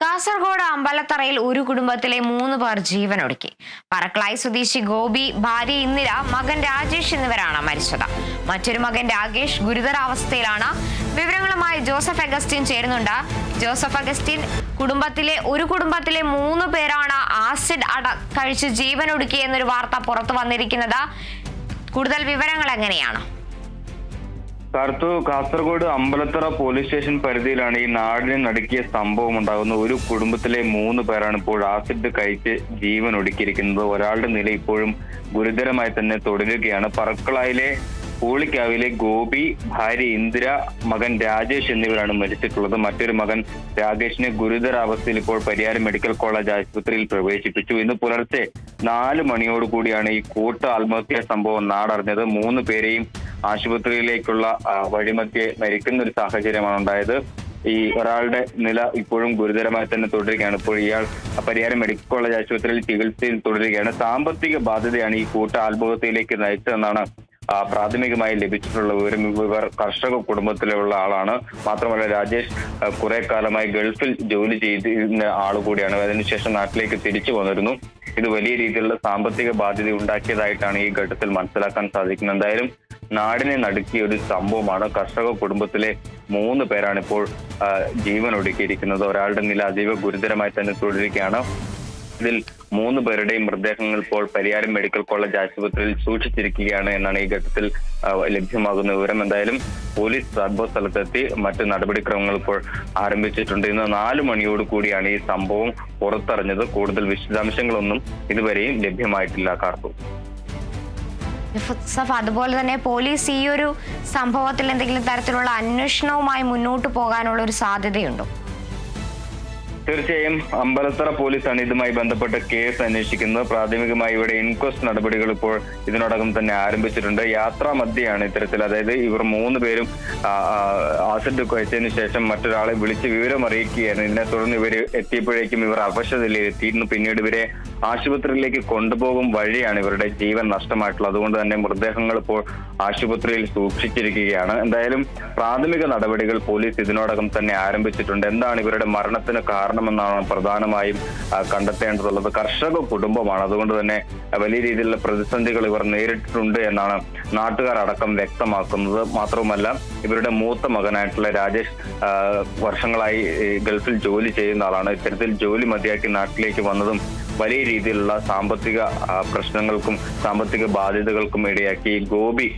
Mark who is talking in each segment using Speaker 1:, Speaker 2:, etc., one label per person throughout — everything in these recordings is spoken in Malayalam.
Speaker 1: കാസർഗോഡ് അമ്പലത്തറയിൽ ഒരു കുടുംബത്തിലെ 3 പേർ ജീവനൊടുക്കി. പറക്കളായി സ്വദേശി ഗോപി, ഭാര്യ ഇന്ദിര, മകൻ രാജേഷ് എന്നിവരാണ് മരിച്ചത്. മറ്റൊരു മകൻ രാകേഷ് ഗുരുതരാവസ്ഥയിലാണ്. വിവരങ്ങളുമായി ജോസഫ് അഗസ്റ്റിൻ ചേരുന്നുണ്ട്. ജോസഫ് അഗസ്റ്റിൻ, ഒരു കുടുംബത്തിലെ 3 പേരാണ് ആസിഡ് കഴിച്ച് ജീവനൊടുക്കി എന്നൊരു വാർത്ത പുറത്തു വന്നിരിക്കുന്നത്. കൂടുതൽ വിവരങ്ങൾ എങ്ങനെയാണ്?
Speaker 2: കാസർഗോഡ് അമ്പലത്തറ പോലീസ് സ്റ്റേഷൻ പരിധിയിലാണ് ഈ നാടിനെ നടുക്കിയ സംഭവം ഉണ്ടാകുന്നത്. ഒരു കുടുംബത്തിലെ 3 പേരാണ് ഇപ്പോൾ ആസിഡ് കഴിച്ച് ജീവൻ ഒടുക്കിയിരിക്കുന്നത്. ഒരാളുടെ നില ഇപ്പോഴും ഗുരുതരമായി തന്നെ തുടരുകയാണ്. പറക്കളായിലെ പൂളിക്കാവിലെ ഗോപി, ഭാര്യ ഇന്ദിര, മകൻ രാജേഷ് എന്നിവരാണ് മരിച്ചിട്ടുള്ളത്. മറ്റൊരു മകൻ രാകേഷിനെ ഗുരുതരാവസ്ഥയിൽ ഇപ്പോൾ പരിയാരം മെഡിക്കൽ കോളേജ് ആശുപത്രിയിൽ പ്രവേശിപ്പിച്ചു. ഇന്ന് പുലർച്ചെ 4 മണിയോടുകൂടിയാണ് ഈ കൂട്ട ആത്മഹത്യാ സംഭവം നാടറിഞ്ഞത്. 3 പേരെയും ആശുപത്രിയിലേക്കുള്ള വഴിമധ്യേ മരിക്കുന്ന ഒരു സാഹചര്യമാണ് ഉണ്ടായത്. ഈ ഒരാളുടെ നില ഇപ്പോഴും ഗുരുതരമായി തന്നെ തുടരുകയാണ്. ഇപ്പോൾ ഇയാൾ പരിയാരം മെഡിക്കൽ കോളേജ് ആശുപത്രിയിൽ ചികിത്സയിൽ തുടരുകയാണ്. സാമ്പത്തിക ബാധ്യതയാണ് ഈ കൂട്ട ആത്മഹത്യയിലേക്ക് നയിച്ചതെന്നാണ് പ്രാഥമികമായി ലഭിച്ചിട്ടുള്ള വിവരം. ഇവർ കർഷക കുടുംബത്തിലുള്ള ആളാണ്. മാത്രമല്ല രാജേഷ് കുറെ കാലമായി ഗൾഫിൽ ജോലി ചെയ്തിരുന്ന ആളുകൂടിയാണ്. അതിനുശേഷം നാട്ടിലേക്ക് തിരിച്ചു വന്നിരുന്നു. ഇത് വലിയ രീതിയിലുള്ള സാമ്പത്തിക ബാധ്യത ഉണ്ടാക്കിയതായിട്ടാണ് ഈ ഘട്ടത്തിൽ മനസ്സിലാക്കാൻ സാധിക്കുന്നത്. എന്തായാലും നാടിനെ നടുക്കിയ ഒരു സംഭവമാണ്. കർഷക കുടുംബത്തിലെ 3 പേരാണ് ഇപ്പോൾ ജീവൻ ഒടുക്കിയിരിക്കുന്നത്. ഒരാളുടെ നില അതീവ ഗുരുതരമായി തന്നെ തുടരുകയാണ്. ഇതിൽ 3 പേരുടെയും മൃതദേഹങ്ങൾ ഇപ്പോൾ പരിയാരം മെഡിക്കൽ കോളേജ് ആശുപത്രിയിൽ സൂക്ഷിച്ചിരിക്കുകയാണ് എന്നാണ് ഈ ഘട്ടത്തിൽ ലഭ്യമാകുന്ന വിവരം. എന്തായാലും പോലീസ് സംഭവ സ്ഥലത്തെത്തി മറ്റ് നടപടിക്രമങ്ങൾ ഇപ്പോൾ ആരംഭിച്ചിട്ടുണ്ട്. ഇന്ന് 4 മണിയോട് കൂടിയാണ് ഈ സംഭവം പുറത്തറിഞ്ഞത്. കൂടുതൽ വിശദാംശങ്ങളൊന്നും ഇതുവരെയും ലഭ്യമായിട്ടില്ല. കാർത്തു,
Speaker 1: അതുപോലെ തന്നെ പോലീസ് ഈ ഒരു സംഭവത്തിൽ എന്തെങ്കിലും തരത്തിലുള്ള അന്വേഷണവുമായി മുന്നോട്ട് പോകാനുള്ള ഒരു സാധ്യതയുണ്ടോ?
Speaker 2: തീർച്ചയായും അമ്പലത്തറ പോലീസാണ് ഇതുമായി ബന്ധപ്പെട്ട കേസ് അന്വേഷിക്കുന്നത്. പ്രാഥമികമായി ഇവിടെ ഇൻക്വസ്റ്റ് നടപടികൾ ഇപ്പോൾ ഇതിനോടകം തന്നെ ആരംഭിച്ചിട്ടുണ്ട്. യാത്രാ മധ്യയാണ് ഇത്തരത്തിൽ, അതായത് ഇവർ 3 പേരും ആസിഡ് കഴിച്ചതിന് ശേഷം മറ്റൊരാളെ വിളിച്ച് വിവരം അറിയിക്കുകയായിരുന്നു. ഇതിനെ തുടർന്ന് ഇവർ എത്തിയപ്പോഴേക്കും ഇവർ അവശതയിലെത്തിയിരുന്നു. പിന്നീട് ഇവരെ ആശുപത്രിയിലേക്ക് കൊണ്ടുപോകും വഴിയാണ് ഇവരുടെ ജീവൻ നഷ്ടമായിട്ടുള്ളത്. അതുകൊണ്ട് തന്നെ മൃതദേഹങ്ങൾ ഇപ്പോൾ ആശുപത്രിയിൽ സൂക്ഷിച്ചിരിക്കുകയാണ്. എന്തായാലും പ്രാഥമിക നടപടികൾ പോലീസ് ഇതിനോടകം തന്നെ ആരംഭിച്ചിട്ടുണ്ട്. എന്താണ് ഇവരുടെ മരണത്തിന് കാരണമെന്നാണ് പ്രധാനമായും കണ്ടെത്തേണ്ടതുള്ളത്. കർഷക കുടുംബമാണ്, അതുകൊണ്ട് തന്നെ വലിയ രീതിയിലുള്ള പ്രതിസന്ധികൾ ഇവർ നേരിട്ടിട്ടുണ്ട് എന്നാണ് നാട്ടുകാർ അടക്കം വ്യക്തമാക്കുന്നത്. മാത്രവുമല്ല ഇവരുടെ മൂത്ത മകനായിട്ടുള്ള രാജേഷ് വർഷങ്ങളായി ഗൾഫിൽ ജോലി ചെയ്യുന്ന ആളാണ്. ഇത്തരത്തിൽ ജോലി മതിയാക്കി നാട്ടിലേക്ക് വന്നതും വലിയ രീതിയിലുള്ള സാമ്പത്തിക പ്രശ്നങ്ങൾക്കും സാമ്പത്തിക ബാധ്യതകൾക്കും ഇടയാക്കി. ഗോപി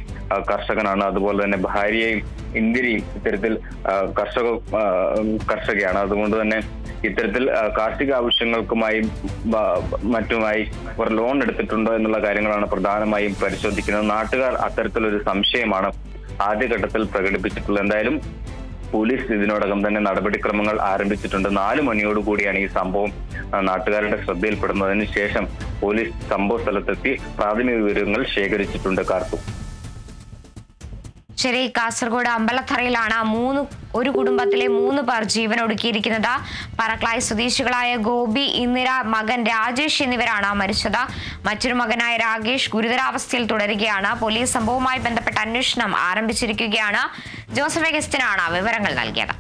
Speaker 2: കർഷകനാണ്. അതുപോലെ തന്നെ ഭാര്യയും ഇന്ദിരയും ഇത്തരത്തിൽ കർഷകയാണ്. അതുകൊണ്ട് തന്നെ ഇത്തരത്തിൽ കാർഷിക ആവശ്യങ്ങൾക്കുമായി മറ്റുമായി ഇവർ ലോൺ എടുത്തിട്ടുണ്ടോ എന്നുള്ള കാര്യങ്ങളാണ് പ്രധാനമായും പരിശോധിക്കുന്നത്. നാട്ടുകാർ അത്തരത്തിലൊരു സംശയമാണ് ആദ്യഘട്ടത്തിൽ പ്രകടിപ്പിച്ചിട്ടുള്ളത്. എന്തായാലും പോലീസ് ഇതിനോടകം തന്നെ നടപടിക്രമങ്ങൾ ആരംഭിച്ചിട്ടുണ്ട്. 4 മണിയോടുകൂടിയാണ് ഈ സംഭവം നാട്ടുകാരുടെ ശ്രദ്ധയിൽപ്പെടുന്നതിന് ശേഷം പോലീസ് സംഭവ സ്ഥലത്തെത്തി പ്രാഥമിക വിവരങ്ങൾ ശേഖരിച്ചിട്ടുണ്ട്. കാർത്തു,
Speaker 1: ശരി. കാസർഗോഡ് അമ്പലത്തറയിലാണ് ഒരു കുടുംബത്തിലെ 3 പേർ ജീവൻ ഒടുക്കിയിരിക്കുന്നത്. പറക്കളായി സ്വദേശികളായ ഗോപി, ഇന്ദിര, മകൻ രാജേഷ് എന്നിവരാണ് മരിച്ചത്. മറ്റൊരു മകനായ രാകേഷ് ഗുരുതരാവസ്ഥയിൽ തുടരുകയാണ്. പോലീസ് സംഭവവുമായി ബന്ധപ്പെട്ട അന്വേഷണം ആരംഭിച്ചിരിക്കുകയാണ്. ജോസഫ് അഗസ്റ്റിനാണ് വിവരങ്ങൾ നൽകിയത്.